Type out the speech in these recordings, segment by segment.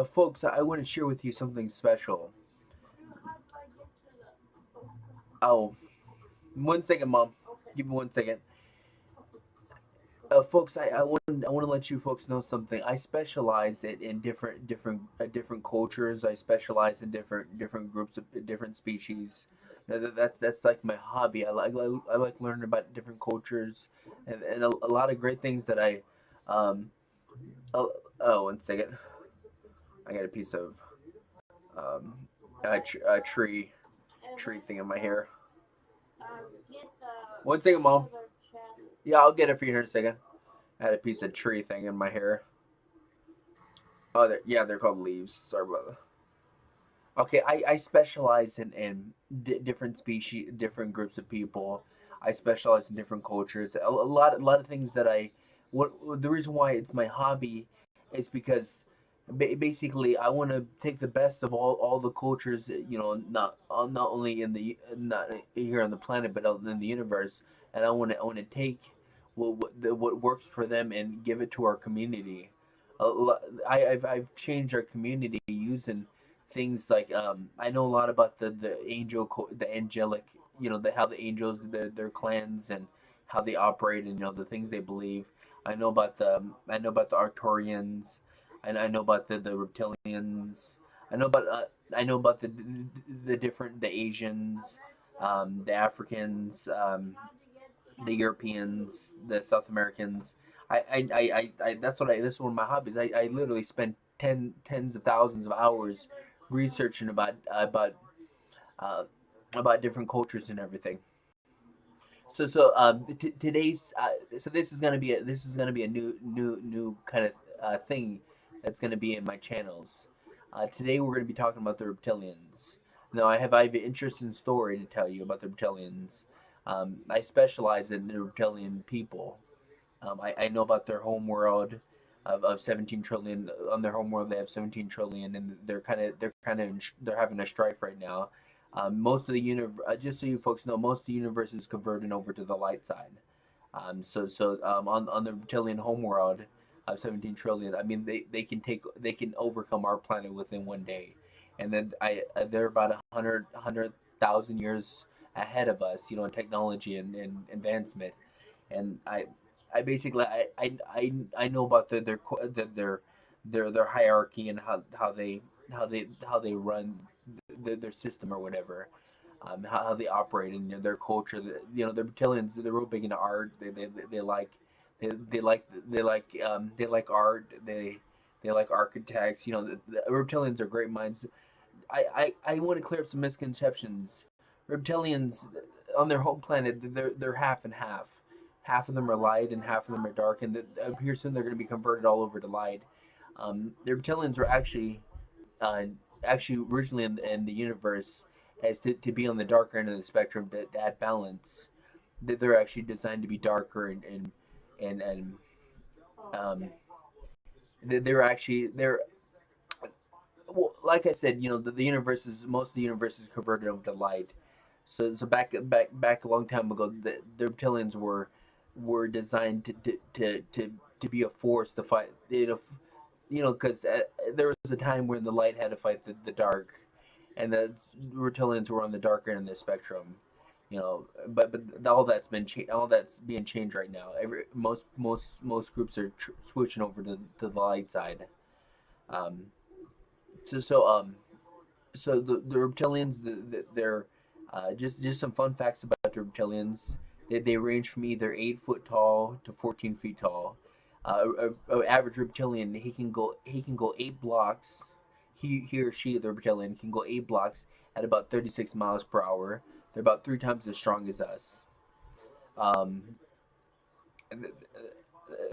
Folks, I want to share with you something special. Oh, 1 second, Mom. Give me 1 second. Folks, I want to let you folks know something. I specialize in different cultures. I specialize in different groups of different species. That's like my hobby. I like learning about different cultures, and a lot of great things that I um oh, oh 1 second. I got a piece of um a tree thing in my hair. 1 second, Mom. Yeah, I'll get it for you here in a second. I had a piece of tree thing in my hair. Oh, yeah, they're called leaves. Sorry about that. Okay, I specialize in different species, different groups of people. I specialize in different cultures. A lot of things that I. What the reason why it's my hobby is because basically I want to take the best of all the cultures. Not only in the not here on the planet, but out in the universe. And I want to take what works for them and give it to our community. I've changed our community using things like I know a lot about the angelic, how the angels, their clans, and how they operate, and the things they believe. I know about the Arcturians, and I know about the reptilians. I know about the Asians, the Africans, the Europeans, the South Americans. That's one of my hobbies. I literally spend tens of thousands of hours researching uh, about different cultures and everything. Today's so this is gonna be a new kind of thing that's gonna be in my channels. Today we're gonna be talking about the reptilians. Now I have an interesting story to tell you about the reptilians. I specialize in the reptilian people. I know about their home world of 17 trillion. On their home world, they have 17 trillion, and they're having a strife right now. Most of the universe, just so you folks know, most of the universe is converting over to the light side. On the reptilian homeworld of 17 trillion, I mean they can overcome our planet within 1 day, and then they're about 100,000 years ahead of us, in technology and advancement. And I basically I know about their hierarchy and how they run their system or whatever, how they operate and their culture. The reptilians, they're real big into art. They like they like art. They like architects. The reptilians are great minds. I want to clear up some misconceptions. Reptilians on their home planet, they're half and half. Half of them are light and half of them are dark, and here soon they're going to be converted all over to light. The reptilians were uh, actually originally in the universe as to be on the darker end of the spectrum to add balance. That they're actually designed to be darker and um, they're well, like I said, the universe is most of the universe is converted over to light. So back a long time ago, the reptilians were designed to be a force to fight. Because there was a time when the light had to fight the dark, and the reptilians were on the darker end of the spectrum. But all that's being changed right now. Most groups are switching over to the light side. Um, so so um so the reptilians, they're just some fun facts about the reptilians. They range from either 8 foot tall to 14 feet tall. Average reptilian, he can go 8 blocks. He or she, the reptilian, can go 8 blocks at about 36 miles per hour. They're about 3 times as strong as us. Um,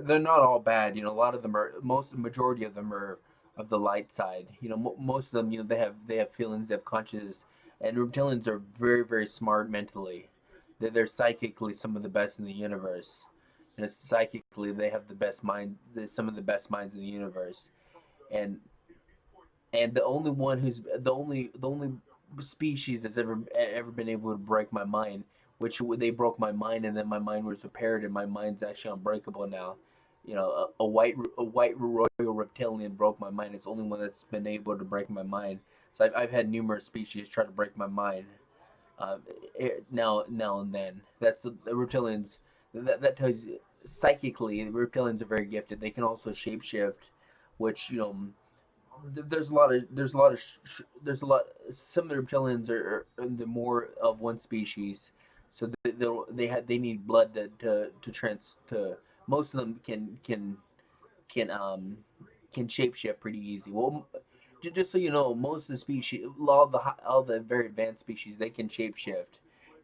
they're not all bad. A lot of them are. Most majority of them are of the light side. Most of them, they have feelings, they have conscience, and reptilians are very very smart mentally. They're psychically some of the best in the universe, and psychically they have the best mind. Some of the best minds in the universe, and the only one who's the only species that's ever been able to break my mind, which they broke my mind, and then my mind was repaired, and my mind's actually unbreakable now. a white royal reptilian broke my mind. It's the only one that's been able to break my mind. So I've had numerous species try to break my mind. Uh, now and then. That's the reptilians. That tells you psychically, reptilians are very gifted. They can also shapeshift, which there's a lot. Some of the reptilians are the more of one species, so they need blood to. Most of them can um can shapeshift pretty easy. Well, just so you know, most of the species, all the very advanced species, they can shapeshift.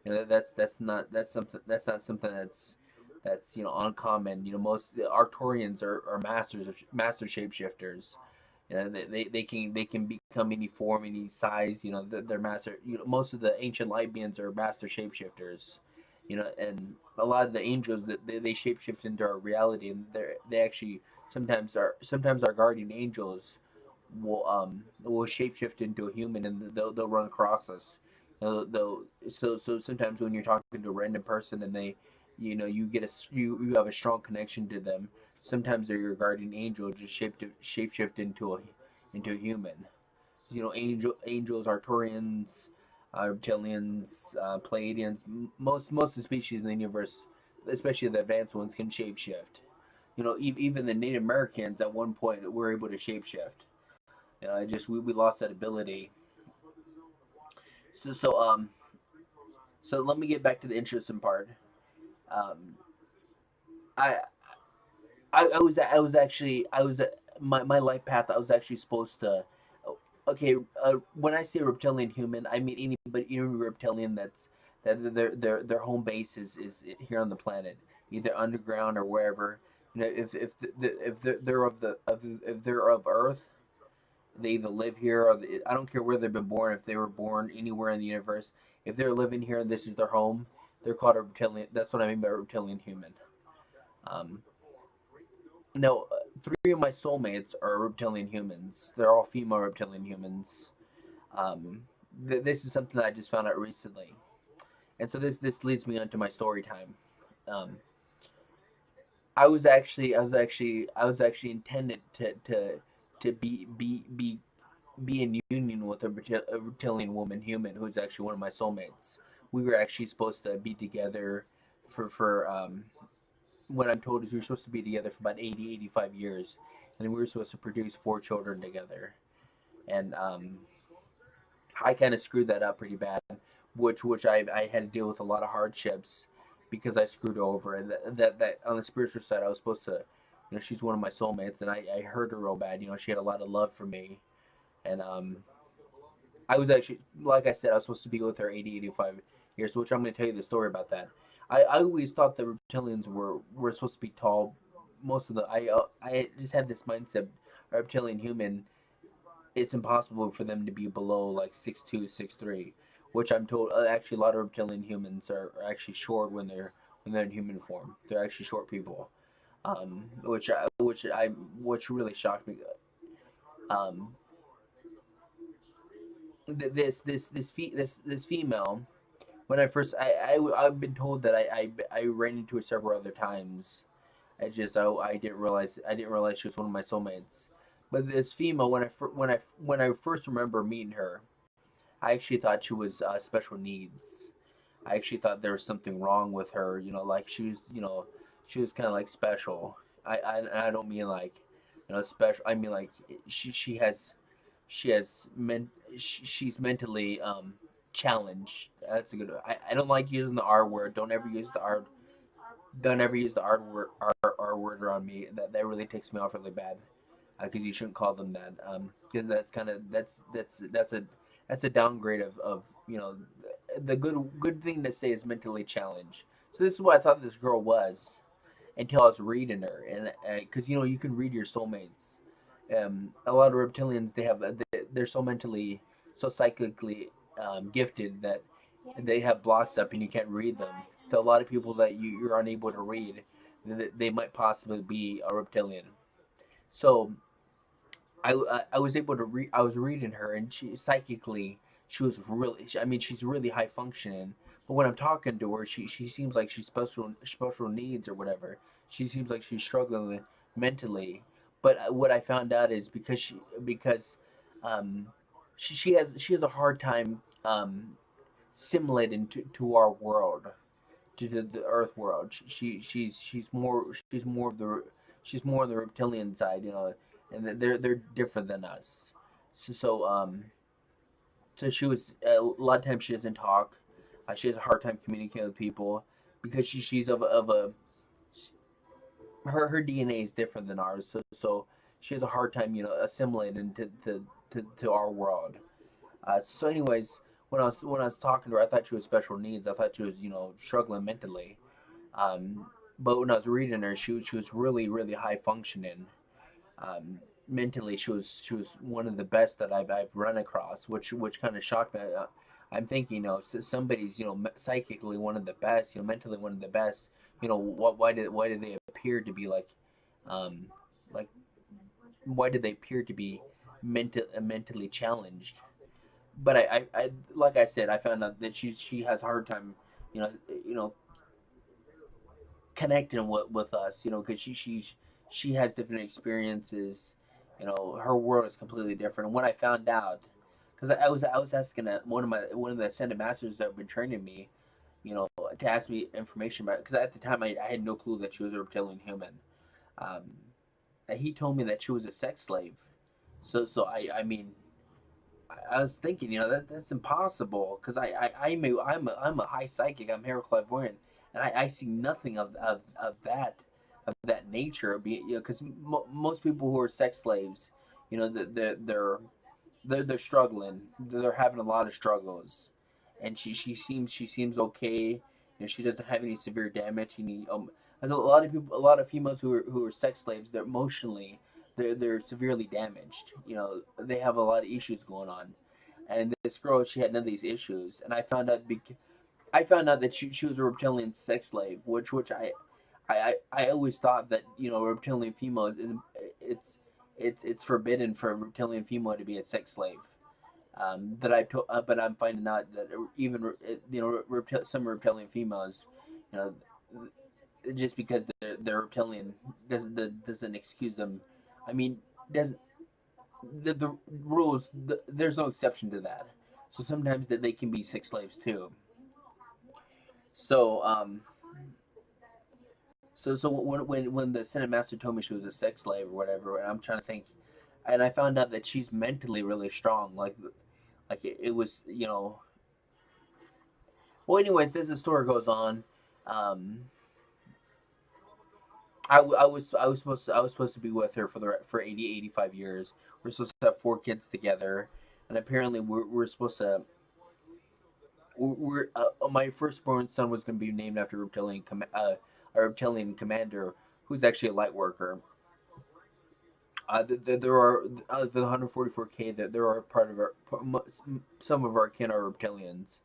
That's not something that's uncommon. Most the Arcturians are master shapeshifters. They can become any form, any size. They're master. Most of the ancient light beings are master shapeshifters. And a lot of the angels that they shapeshift into our reality, and they actually sometimes our guardian angels will shapeshift into a human, and they'll run across us. So sometimes when you're talking to a random person and you get you have a strong connection to them. Sometimes they're your guardian angel, just shapeshift into a human. Angels, Arcturians, reptilians, Pleiadians. Most of the species in the universe, especially the advanced ones, can shapeshift. Even the Native Americans at one point were able to shapeshift. Just we lost that ability. So let me get back to the interesting part. Um, I I was my life path. I was actually supposed to. Okay, when I say reptilian human, I mean any reptilian that their home base is here on the planet, either underground or wherever. If they're if they're of Earth, they either live here or I don't care where they've been born. If they were born anywhere in the universe, if they're living here and this is their home, they're called a reptilian. That's what I mean by reptilian human. Um, no, three of my soulmates are reptilian humans. They're all female reptilian humans. Um, this is something that I just found out recently, and so this leads me onto my story time. Um, I was actually intended to be in union with a reptilian woman human who's actually one of my soulmates. We were actually supposed to be together for what I'm told is we were supposed to be together for about 85 years, and we were supposed to produce 4 children together. And I kind of screwed that up pretty bad, which I had to deal with a lot of hardships because I screwed over. And that on the spiritual side, I was supposed to, she's one of my soulmates, and I hurt her real bad. She had a lot of love for me, and I was actually, like I said, I was supposed to be with her 85 years, which I'm going to tell you the story about that. I always thought the reptilians were supposed to be tall. Most of the I just had this mindset: a reptilian human, it's impossible for them to be below like 6'2", 6'3", which I'm told actually a lot of reptilian humans are actually short when they're in human form. They're actually short people, which really shocked me. Um, this female, when I first I've been told that I ran into her several other times. I didn't realize she was one of my soulmates. But this female, when I first remember meeting her, I actually thought she was special needs. I actually thought there was something wrong with her. Like she was kind of like special. I don't mean like special. I mean like she's mentally challenged. That's a good. I don't like using the R word. Don't ever use the R word around me. That really takes me off really bad. Because you shouldn't call them that. Because that's kind of that's a downgrade of the good thing to say is mentally challenged. So this is what I thought this girl was until I was reading her, and because you can read your soulmates. A lot of reptilians they're so psychically gifted that they have blocks up and you can't read them. So a lot of people that you're unable to read, they might possibly be a reptilian. So I was able to read. I was reading her, and she psychically she was really. I mean, she's really high functioning. But when I'm talking to her, she seems like she's special needs or whatever. she seems like she's struggling mentally. But what I found out is because um, she has a hard time assimilating to our world, to the Earth world. She's more on the reptilian side, and they're different than us. So she was a lot of times she doesn't talk. She has a hard time communicating with people because she's of a her DNA is different than ours. So she has a hard time assimilating to our world. So anyways, when I was talking to her, I thought she was special needs. I thought she was struggling mentally. Um, but when I was reading her, she was really high functioning. Mentally, she was one of the best that I've run across, which kind of shocked me. I'm thinking, somebody's psychically one of the best, mentally one of the best. Why did they appear to be um, like why did they appear to be mentally challenged? But I like I said, I found out that she has a hard time, you know, you know, connecting with us, because she has different experiences. Her world is completely different. And when I found out, because I was asking one of the ascended masters that have been training me, to ask me information about it, because at the time I had no clue that she was a reptilian human. Um, and he told me that she was a sex slave. So I mean, I was thinking, that's impossible because I'm a high psychic. I'm hero clairvoyant, and I see nothing of that nature. Because most people who are sex slaves, they're struggling. They're having a lot of struggles, and she seems okay. She doesn't have any severe damage. There's a lot of females who are sex slaves. They're emotionally, they're severely damaged. They have a lot of issues going on. And this girl, she had none of these issues. And I found out that she was a reptilian sex slave, which I always thought that reptilian females it's forbidden for a reptilian female to be a sex slave. But I'm finding out that even some reptilian females, you know, just because they're reptilian doesn't excuse them. I mean, doesn't the rules? There's no exception to that. So sometimes that they can be sex slaves too. So so when the Senate Master told me she was a sex slave or whatever, and I'm trying to think, and I found out that she's mentally really strong. Like it was Well, anyways, as the story goes on, um, I was supposed to be with her for 85 years. We're supposed to have 4 kids together, and apparently we're supposed to. My firstborn son was going to be named after a reptilian commander who's actually a light worker. There are the 144K that there are part of some of our kin are reptilians.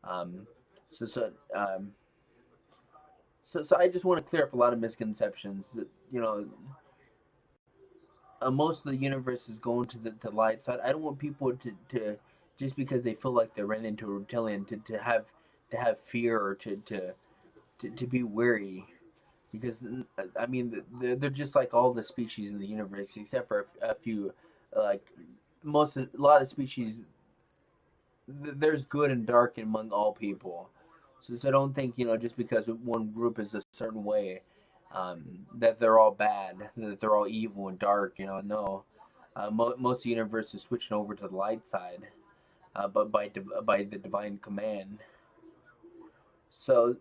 Um, so so um, so I just want to clear up a lot of misconceptions that most of the universe is going to the light side. I don't want people to just because they feel like they ran into a reptilian to have fear or to be wary because I mean they're just like all the species in the universe except for a few like a lot of species there's good and dark among all people. So I don't think just because one group is a certain way, that they're all bad, that they're all evil and dark. No, most of the universe is switching over to the light side, but by the divine command. So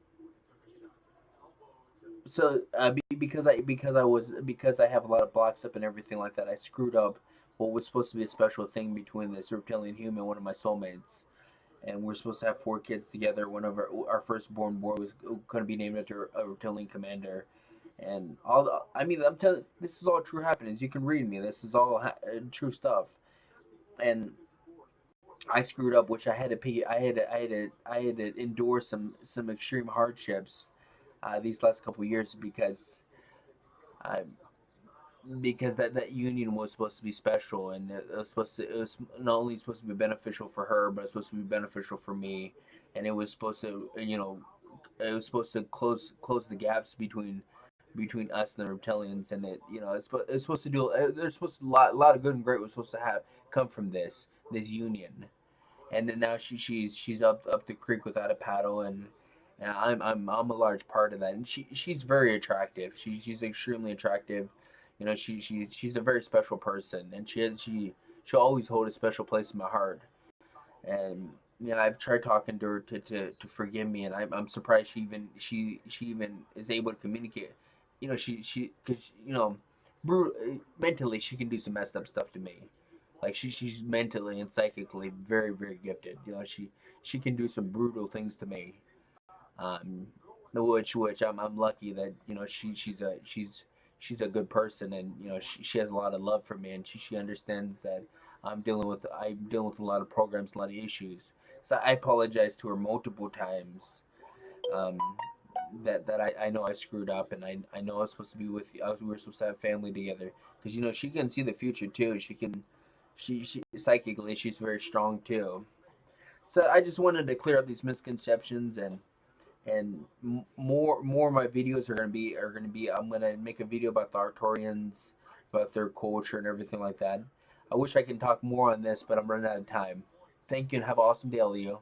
because I have a lot of blocks up and everything like that, I screwed up what was supposed to be a special thing between this reptilian human, one of my soulmates, and we're supposed to have 4 kids together. One of our firstborn boy was going to be named after a reptilian commander, and I mean, I'm telling this is all true happenings. You can read me. This is all true stuff, and I screwed up, which I had to pay. I had to endure some extreme hardships these last couple of years I because that union was supposed to be special and it was not only supposed to be beneficial for her but it's supposed to be beneficial for me and it was supposed to it was supposed to close the gaps between between us and the reptilians, and it's supposed to do. There's supposed to a lot of good and great was supposed to have come from this union, and then now she's up the creek without a paddle, and I'm a large part of that, and she's very attractive. She's extremely attractive. She's a very special person, and she'll always hold a special place in my heart. And I've tried talking to her to forgive me, and I'm surprised she even is able to communicate. She because mentally she can do some messed up stuff to me. Like she's mentally and psychically very very gifted. She can do some brutal things to me. Um, which I'm lucky that she's a good person, and she has a lot of love for me, and she understands that I'm dealing with a lot of programs, a lot of issues. So I apologize to her multiple times. Um, that I know I screwed up, and I know I was supposed to be with you. We were supposed to have family together, because she can see the future too. She psychically she's very strong too. So I just wanted to clear up these misconceptions, and more of my videos are gonna be I'm gonna make a video about the Arcturians, about their culture and everything like that. I wish I could talk more on this, but I'm running out of time. Thank you and have an awesome day, Leo.